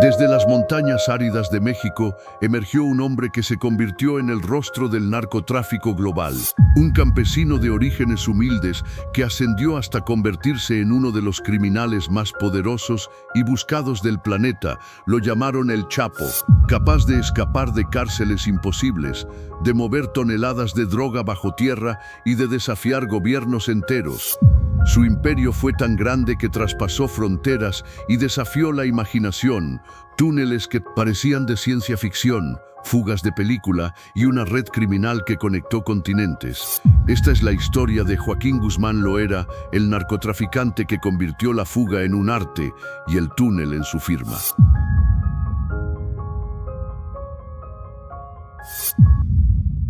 Desde las montañas áridas de México emergió un hombre que se convirtió en el rostro del narcotráfico global. Un campesino de orígenes humildes que ascendió hasta convertirse en uno de los criminales más poderosos y buscados del planeta. Lo llamaron el Chapo, capaz de escapar de cárceles imposibles, de mover toneladas de droga bajo tierra y de desafiar gobiernos enteros. Su imperio fue tan grande que traspasó fronteras y desafió la imaginación, túneles que parecían de ciencia ficción, fugas de película y una red criminal que conectó continentes. Esta es la historia de Joaquín Guzmán Loera, el narcotraficante que convirtió la fuga en un arte y el túnel en su firma.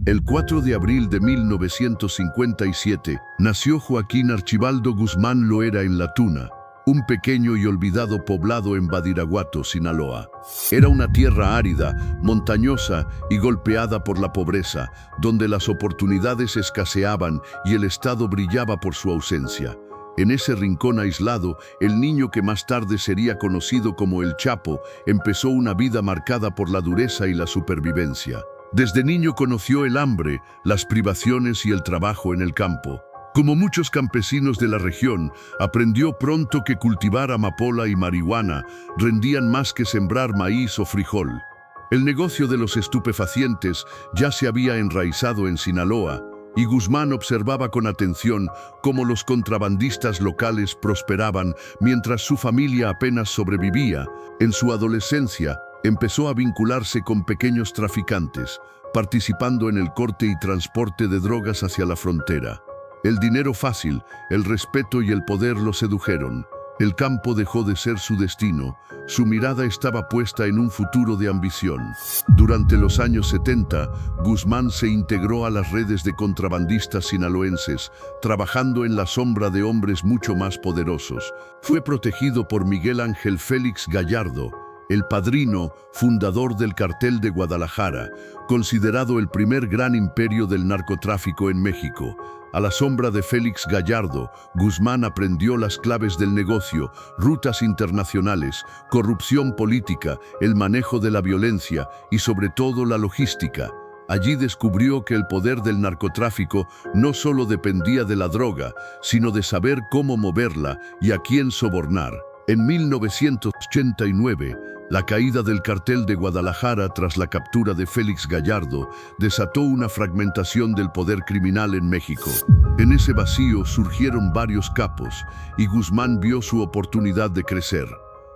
El 4 de abril de 1957 nació Joaquín Archibaldo Guzmán Loera en La Tuna, un pequeño y olvidado poblado en Badiraguato, Sinaloa. Era una tierra árida, montañosa y golpeada por la pobreza, donde las oportunidades escaseaban y el Estado brillaba por su ausencia. En ese rincón aislado, el niño que más tarde sería conocido como el Chapo empezó una vida marcada por la dureza y la supervivencia. Desde niño conoció el hambre, las privaciones y el trabajo en el campo. Como muchos campesinos de la región, aprendió pronto que cultivar amapola y marihuana rendían más que sembrar maíz o frijol. El negocio de los estupefacientes ya se había enraizado en Sinaloa, y Guzmán observaba con atención cómo los contrabandistas locales prosperaban mientras su familia apenas sobrevivía. En su adolescencia, empezó a vincularse con pequeños traficantes, participando en el corte y transporte de drogas hacia la frontera. El dinero fácil, el respeto y el poder lo sedujeron. El campo dejó de ser su destino. Su mirada estaba puesta en un futuro de ambición. Durante los años 70, Guzmán se integró a las redes de contrabandistas sinaloenses, trabajando en la sombra de hombres mucho más poderosos. Fue protegido por Miguel Ángel Félix Gallardo, el padrino fundador del Cartel de Guadalajara, considerado el primer gran imperio del narcotráfico en México. A la sombra de Félix Gallardo, Guzmán aprendió las claves del negocio, rutas internacionales, corrupción política, el manejo de la violencia y sobre todo la logística. Allí descubrió que el poder del narcotráfico no solo dependía de la droga, sino de saber cómo moverla y a quién sobornar. En 1989, la caída del Cartel de Guadalajara tras la captura de Félix Gallardo desató una fragmentación del poder criminal en México. En ese vacío surgieron varios capos y Guzmán vio su oportunidad de crecer.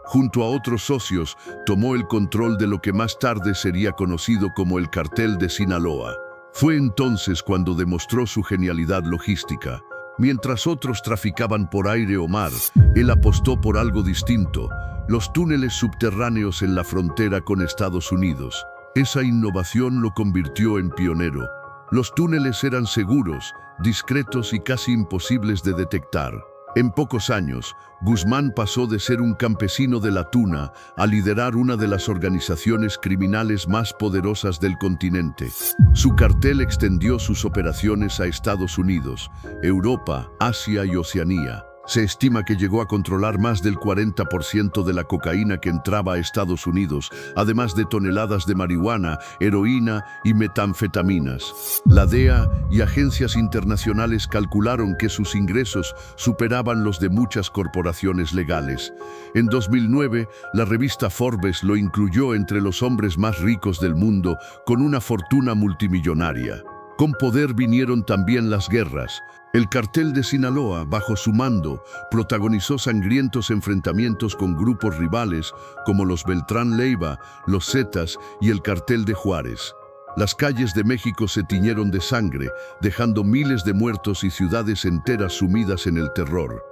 Junto a otros socios, tomó el control de lo que más tarde sería conocido como el Cartel de Sinaloa. Fue entonces cuando demostró su genialidad logística. Mientras otros traficaban por aire o mar, él apostó por algo distinto: los túneles subterráneos en la frontera con Estados Unidos. Esa innovación lo convirtió en pionero. Los túneles eran seguros, discretos y casi imposibles de detectar. En pocos años, Guzmán pasó de ser un campesino de La Tuna a liderar una de las organizaciones criminales más poderosas del continente. Su cartel extendió sus operaciones a Estados Unidos, Europa, Asia y Oceanía. Se estima que llegó a controlar más del 40% de la cocaína que entraba a Estados Unidos, además de toneladas de marihuana, heroína y metanfetaminas. La DEA y agencias internacionales calcularon que sus ingresos superaban los de muchas corporaciones legales. En 2009, la revista Forbes lo incluyó entre los hombres más ricos del mundo, con una fortuna multimillonaria. Con poder vinieron también las guerras. El Cartel de Sinaloa, bajo su mando, protagonizó sangrientos enfrentamientos con grupos rivales como los Beltrán Leiva, los Zetas y el Cartel de Juárez. Las calles de México se tiñeron de sangre, dejando miles de muertos y ciudades enteras sumidas en el terror.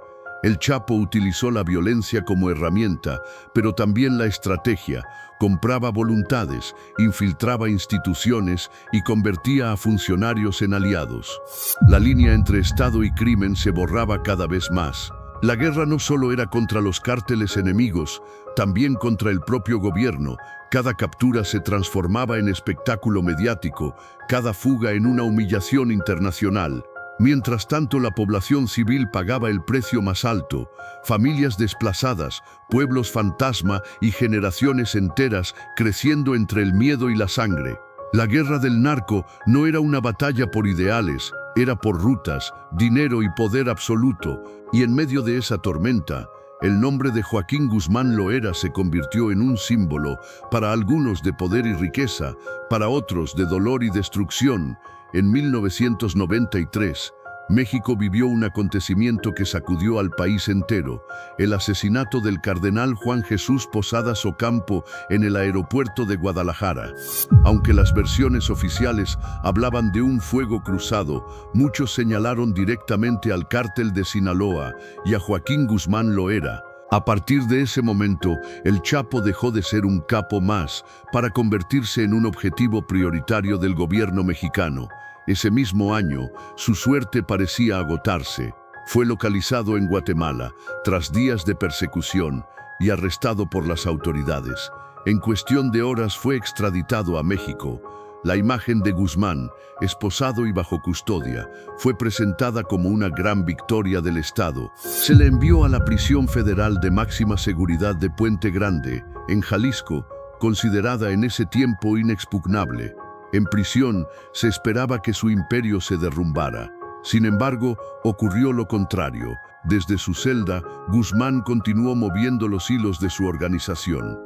El Chapo utilizó la violencia como herramienta, pero también la estrategia. Compraba voluntades, infiltraba instituciones y convertía a funcionarios en aliados. La línea entre Estado y crimen se borraba cada vez más. La guerra no solo era contra los cárteles enemigos, también contra el propio gobierno. Cada captura se transformaba en espectáculo mediático, cada fuga en una humillación internacional. Mientras tanto, la población civil pagaba el precio más alto: familias desplazadas, pueblos fantasma y generaciones enteras creciendo entre el miedo y la sangre. La guerra del narco no era una batalla por ideales, era por rutas, dinero y poder absoluto. Y en medio de esa tormenta, el nombre de Joaquín Guzmán Loera se convirtió en un símbolo, para algunos de poder y riqueza, para otros de dolor y destrucción. En 1993, México vivió un acontecimiento que sacudió al país entero: el asesinato del cardenal Juan Jesús Posadas Ocampo en el aeropuerto de Guadalajara. Aunque las versiones oficiales hablaban de un fuego cruzado, muchos señalaron directamente al cártel de Sinaloa y a Joaquín Guzmán Loera. A partir de ese momento, el Chapo dejó de ser un capo más para convertirse en un objetivo prioritario del gobierno mexicano. Ese mismo año, su suerte parecía agotarse. Fue localizado en Guatemala, tras días de persecución, y arrestado por las autoridades. En cuestión de horas fue extraditado a México. La imagen de Guzmán, esposado y bajo custodia, fue presentada como una gran victoria del Estado. Se le envió a la prisión federal de máxima seguridad de Puente Grande, en Jalisco, considerada en ese tiempo inexpugnable. En prisión se esperaba que su imperio se derrumbara. Sin embargo, ocurrió lo contrario. Desde su celda, Guzmán continuó moviendo los hilos de su organización.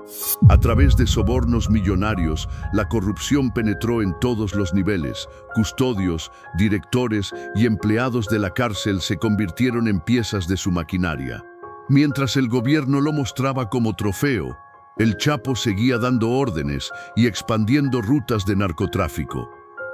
A través de sobornos millonarios, la corrupción penetró en todos los niveles. Custodios, directores y empleados de la cárcel se convirtieron en piezas de su maquinaria. Mientras el gobierno lo mostraba como trofeo, el Chapo seguía dando órdenes y expandiendo rutas de narcotráfico.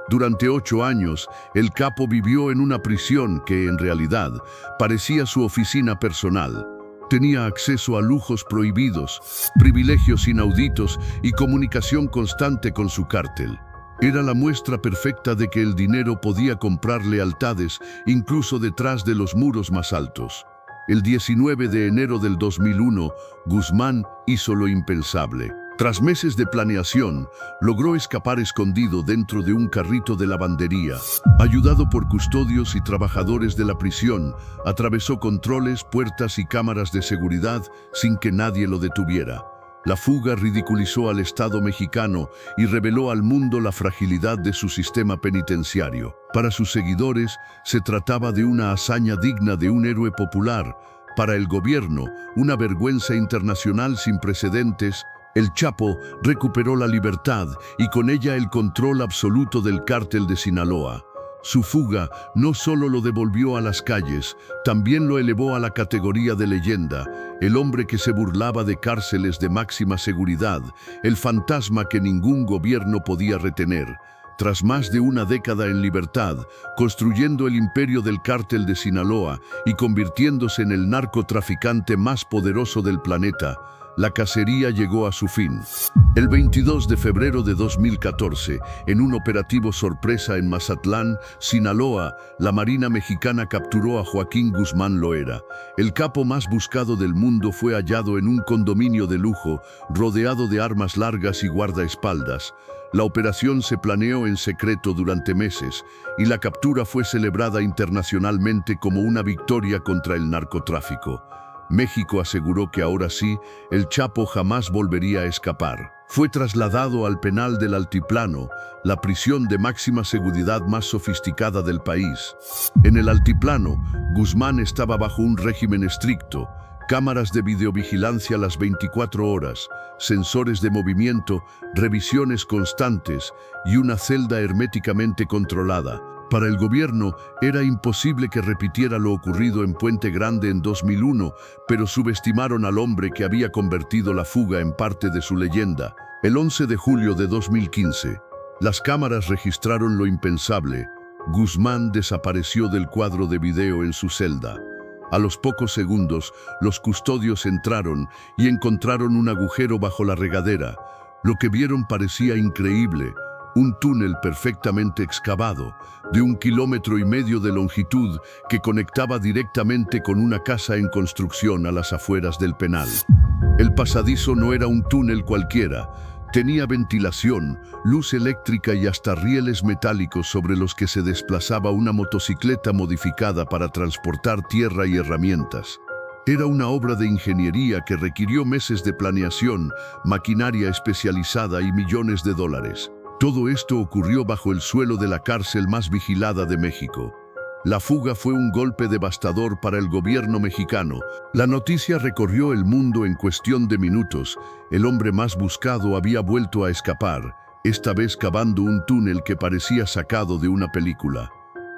Durante 8 años, el capo vivió en una prisión que, en realidad, parecía su oficina personal. Tenía acceso a lujos prohibidos, privilegios inauditos y comunicación constante con su cártel. Era la muestra perfecta de que el dinero podía comprar lealtades, incluso detrás de los muros más altos. El 19 de enero del 2001, Guzmán hizo lo impensable. Tras meses de planeación, logró escapar escondido dentro de un carrito de lavandería. Ayudado por custodios y trabajadores de la prisión, atravesó controles, puertas y cámaras de seguridad sin que nadie lo detuviera. La fuga ridiculizó al Estado mexicano y reveló al mundo la fragilidad de su sistema penitenciario. Para sus seguidores, se trataba de una hazaña digna de un héroe popular. Para el gobierno, una vergüenza internacional sin precedentes. El Chapo recuperó la libertad y con ella el control absoluto del cártel de Sinaloa. Su fuga no solo lo devolvió a las calles, también lo elevó a la categoría de leyenda, el hombre que se burlaba de cárceles de máxima seguridad, el fantasma que ningún gobierno podía retener. Tras más de una década en libertad, construyendo el imperio del cártel de Sinaloa y convirtiéndose en el narcotraficante más poderoso del planeta, la cacería llegó a su fin. El 22 de febrero de 2014, en un operativo sorpresa en Mazatlán, Sinaloa, la Marina Mexicana capturó a Joaquín Guzmán Loera. El capo más buscado del mundo fue hallado en un condominio de lujo, rodeado de armas largas y guardaespaldas. La operación se planeó en secreto durante meses y la captura fue celebrada internacionalmente como una victoria contra el narcotráfico. México aseguró que ahora sí, el Chapo jamás volvería a escapar. Fue trasladado al penal del Altiplano, la prisión de máxima seguridad más sofisticada del país. En el Altiplano, Guzmán estaba bajo un régimen estricto: cámaras de videovigilancia las 24 horas, sensores de movimiento, revisiones constantes y una celda herméticamente controlada. Para el gobierno era imposible que repitiera lo ocurrido en Puente Grande en 2001, pero subestimaron al hombre que había convertido la fuga en parte de su leyenda. El 11 de julio de 2015, las cámaras registraron lo impensable. Guzmán desapareció del cuadro de video en su celda. A los pocos segundos, los custodios entraron y encontraron un agujero bajo la regadera. Lo que vieron parecía increíble: un túnel perfectamente excavado, de 1,5 kilómetros de longitud, que conectaba directamente con una casa en construcción a las afueras del penal. El pasadizo no era un túnel cualquiera, Tenía ventilación, luz eléctrica y hasta rieles metálicos sobre los que se desplazaba una motocicleta modificada para transportar tierra y herramientas. Era una obra de ingeniería que requirió meses de planeación, maquinaria especializada y millones de dólares. Todo esto ocurrió bajo el suelo de la cárcel más vigilada de México. La fuga fue un golpe devastador para el gobierno mexicano. La noticia recorrió el mundo en cuestión de minutos. El hombre más buscado había vuelto a escapar, esta vez cavando un túnel que parecía sacado de una película.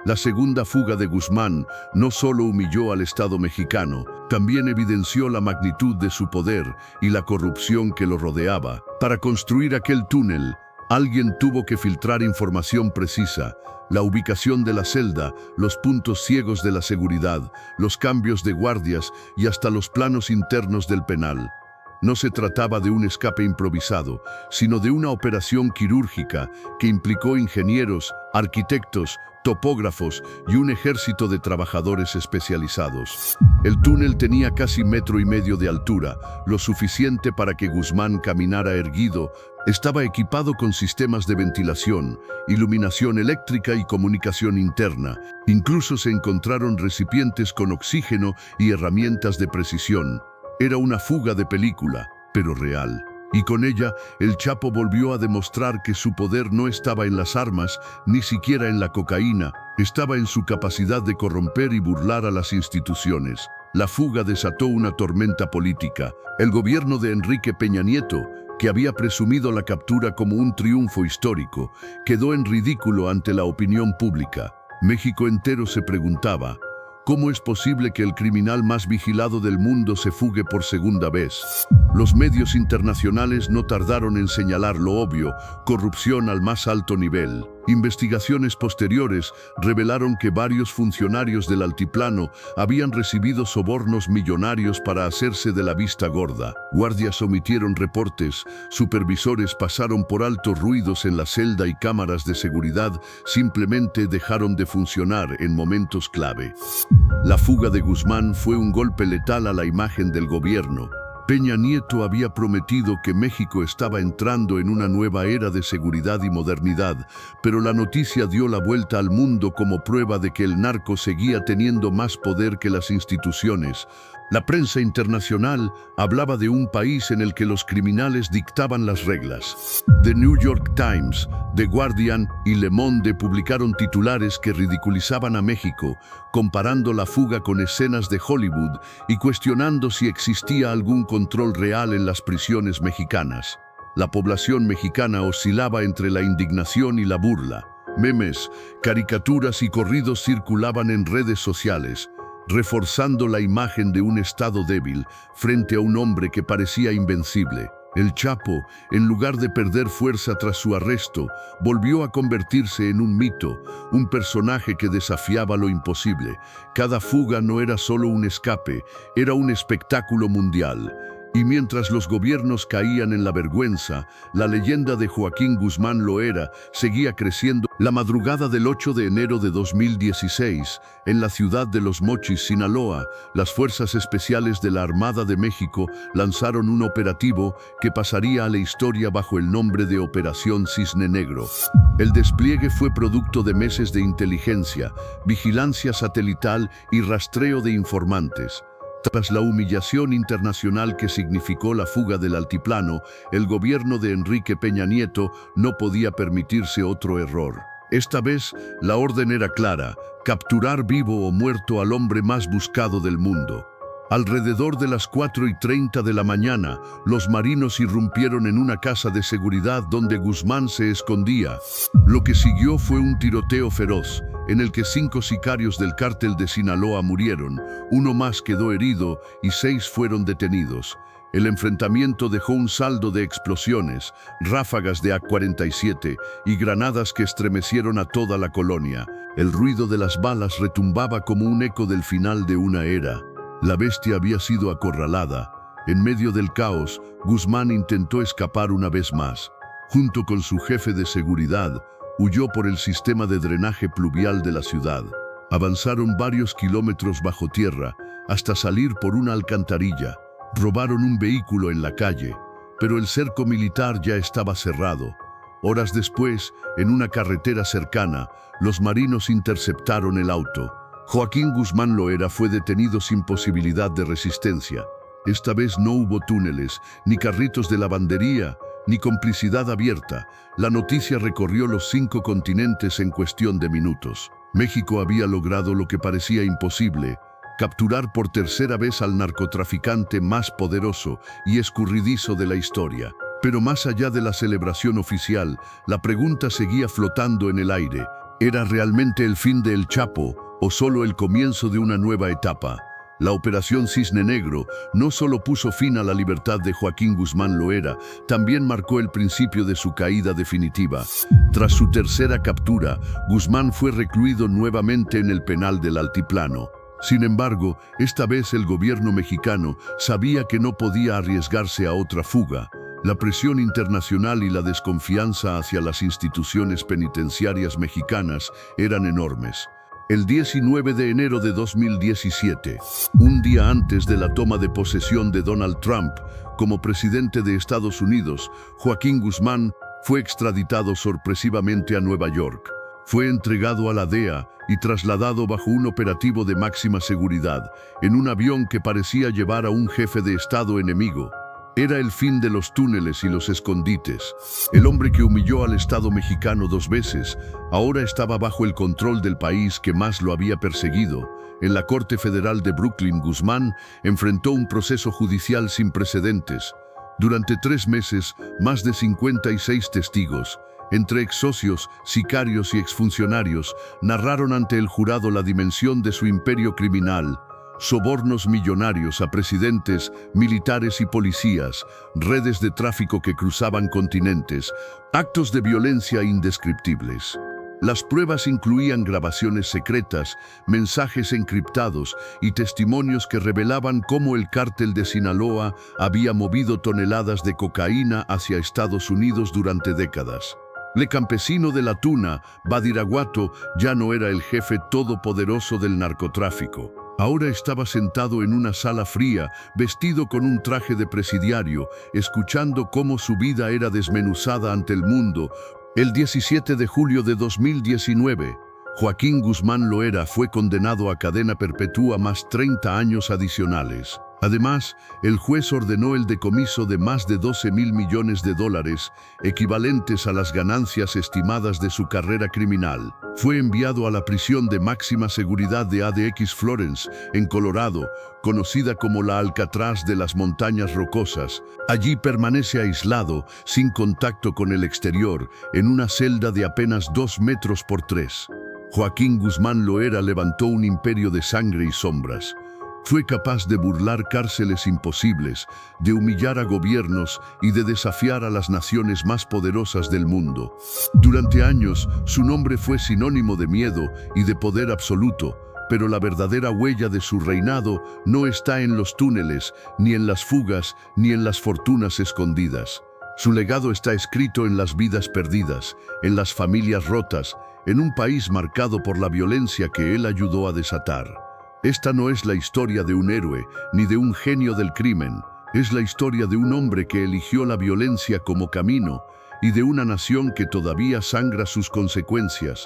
La segunda fuga de Guzmán no solo humilló al Estado mexicano, también evidenció la magnitud de su poder y la corrupción que lo rodeaba. Para construir aquel túnel, alguien tuvo que filtrar información precisa, la ubicación de la celda, los puntos ciegos de la seguridad, los cambios de guardias y hasta los planos internos del penal. No se trataba de un escape improvisado, sino de una operación quirúrgica que implicó ingenieros, arquitectos, topógrafos y un ejército de trabajadores especializados. El túnel tenía casi 1,5 metros de altura, lo suficiente para que Guzmán caminara erguido. Estaba equipado con sistemas de ventilación, iluminación eléctrica y comunicación interna. Incluso se encontraron recipientes con oxígeno y herramientas de precisión. Era una fuga de película, pero real. Y con ella, el Chapo volvió a demostrar que su poder no estaba en las armas, ni siquiera en la cocaína, estaba en su capacidad de corromper y burlar a las instituciones. La fuga desató una tormenta política. El gobierno de Enrique Peña Nieto, que había presumido la captura como un triunfo histórico, quedó en ridículo ante la opinión pública. México entero se preguntaba, ¿cómo es posible que el criminal más vigilado del mundo se fugue por segunda vez? Los medios internacionales no tardaron en señalar lo obvio: corrupción al más alto nivel. Investigaciones posteriores revelaron que varios funcionarios del altiplano habían recibido sobornos millonarios para hacerse de la vista gorda. Guardias omitieron reportes, supervisores pasaron por alto ruidos en la celda y cámaras de seguridad simplemente dejaron de funcionar en momentos clave. La fuga de Guzmán fue un golpe letal a la imagen del gobierno. Peña Nieto había prometido que México estaba entrando en una nueva era de seguridad y modernidad, pero la noticia dio la vuelta al mundo como prueba de que el narco seguía teniendo más poder que las instituciones. La prensa internacional hablaba de un país en el que los criminales dictaban las reglas. The New York Times, The Guardian y Le Monde publicaron titulares que ridiculizaban a México, comparando la fuga con escenas de Hollywood y cuestionando si existía algún control real en las prisiones mexicanas. La población mexicana oscilaba entre la indignación y la burla. Memes, caricaturas y corridos circulaban en redes sociales, reforzando la imagen de un Estado débil frente a un hombre que parecía invencible. El Chapo, en lugar de perder fuerza tras su arresto, volvió a convertirse en un mito, un personaje que desafiaba lo imposible. Cada fuga no era solo un escape, era un espectáculo mundial. Y mientras los gobiernos caían en la vergüenza, la leyenda de Joaquín Guzmán Loera seguía creciendo. La madrugada del 8 de enero de 2016, en la ciudad de Los Mochis, Sinaloa, las Fuerzas Especiales de la Armada de México lanzaron un operativo que pasaría a la historia bajo el nombre de Operación Cisne Negro. El despliegue fue producto de meses de inteligencia, vigilancia satelital y rastreo de informantes. Tras la humillación internacional que significó la fuga del altiplano, el gobierno de Enrique Peña Nieto no podía permitirse otro error. Esta vez, la orden era clara: capturar vivo o muerto al hombre más buscado del mundo. Alrededor de las 4:30 de la mañana, los marinos irrumpieron en una casa de seguridad donde Guzmán se escondía. Lo que siguió fue un tiroteo feroz, en el que 5 sicarios del cártel de Sinaloa murieron, 1 más quedó herido y 6 fueron detenidos. El enfrentamiento dejó un saldo de explosiones, ráfagas de AK-47 y granadas que estremecieron a toda la colonia. El ruido de las balas retumbaba como un eco del final de una era. La bestia había sido acorralada. En medio del caos, Guzmán intentó escapar una vez más. Junto con su jefe de seguridad, huyó por el sistema de drenaje pluvial de la ciudad. Avanzaron varios kilómetros bajo tierra hasta salir por una alcantarilla. Robaron un vehículo en la calle. pero el cerco militar ya estaba cerrado. Horas después, en una carretera cercana, los marinos interceptaron el auto. Joaquín Guzmán Loera fue detenido sin posibilidad de resistencia. Esta vez no hubo túneles, ni carritos de lavandería, ni complicidad abierta. La noticia recorrió los 5 continentes en cuestión de minutos. México había logrado lo que parecía imposible: capturar por tercera vez al narcotraficante más poderoso y escurridizo de la historia. Pero más allá de la celebración oficial, la pregunta seguía flotando en el aire. ¿Era realmente el fin de El Chapo o solo el comienzo de una nueva etapa? La Operación Cisne Negro no solo puso fin a la libertad de Joaquín Guzmán Loera, también marcó el principio de su caída definitiva. Tras su tercera captura, Guzmán fue recluido nuevamente en el penal del Altiplano. Sin embargo, esta vez el gobierno mexicano sabía que no podía arriesgarse a otra fuga. La presión internacional y la desconfianza hacia las instituciones penitenciarias mexicanas eran enormes. El 19 de enero de 2017, un día antes de la toma de posesión de Donald Trump como presidente de Estados Unidos, Joaquín Guzmán fue extraditado sorpresivamente a Nueva York. Fue entregado a la DEA y trasladado bajo un operativo de máxima seguridad, en un avión que parecía llevar a un jefe de Estado enemigo. Era el fin de los túneles y los escondites. El hombre que humilló al Estado mexicano 2 veces, ahora estaba bajo el control del país que más lo había perseguido. En la Corte Federal de Brooklyn, Guzmán enfrentó un proceso judicial sin precedentes. Durante 3 meses, más de 56 testigos, entre exsocios, sicarios y exfuncionarios, narraron ante el jurado la dimensión de su imperio criminal: sobornos millonarios a presidentes, militares y policías, redes de tráfico que cruzaban continentes, actos de violencia indescriptibles. Las pruebas incluían grabaciones secretas, mensajes encriptados y testimonios que revelaban cómo el cártel de Sinaloa había movido toneladas de cocaína hacia Estados Unidos durante décadas. El campesino de la Tuna, Badiraguato, ya no era el jefe todopoderoso del narcotráfico. Ahora estaba sentado en una sala fría, vestido con un traje de presidiario, escuchando cómo su vida era desmenuzada ante el mundo. El 17 de julio de 2019, Joaquín Guzmán Loera fue condenado a cadena perpetua más 30 años adicionales. Además, el juez ordenó el decomiso de más de 12.000 millones de dólares, equivalentes a las ganancias estimadas de su carrera criminal. Fue enviado a la prisión de máxima seguridad de ADX Florence, en Colorado, conocida como la Alcatraz de las Montañas Rocosas. Allí permanece aislado, sin contacto con el exterior, en una celda de apenas 2 metros por 3. Joaquín Guzmán Loera levantó un imperio de sangre y sombras. Fue capaz de burlar cárceles imposibles, de humillar a gobiernos y de desafiar a las naciones más poderosas del mundo. Durante años, su nombre fue sinónimo de miedo y de poder absoluto, pero la verdadera huella de su reinado no está en los túneles, ni en las fugas, ni en las fortunas escondidas. Su legado está escrito en las vidas perdidas, en las familias rotas, en un país marcado por la violencia que él ayudó a desatar. Esta no es la historia de un héroe, ni de un genio del crimen. Es la historia de un hombre que eligió la violencia como camino y de una nación que todavía sangra sus consecuencias.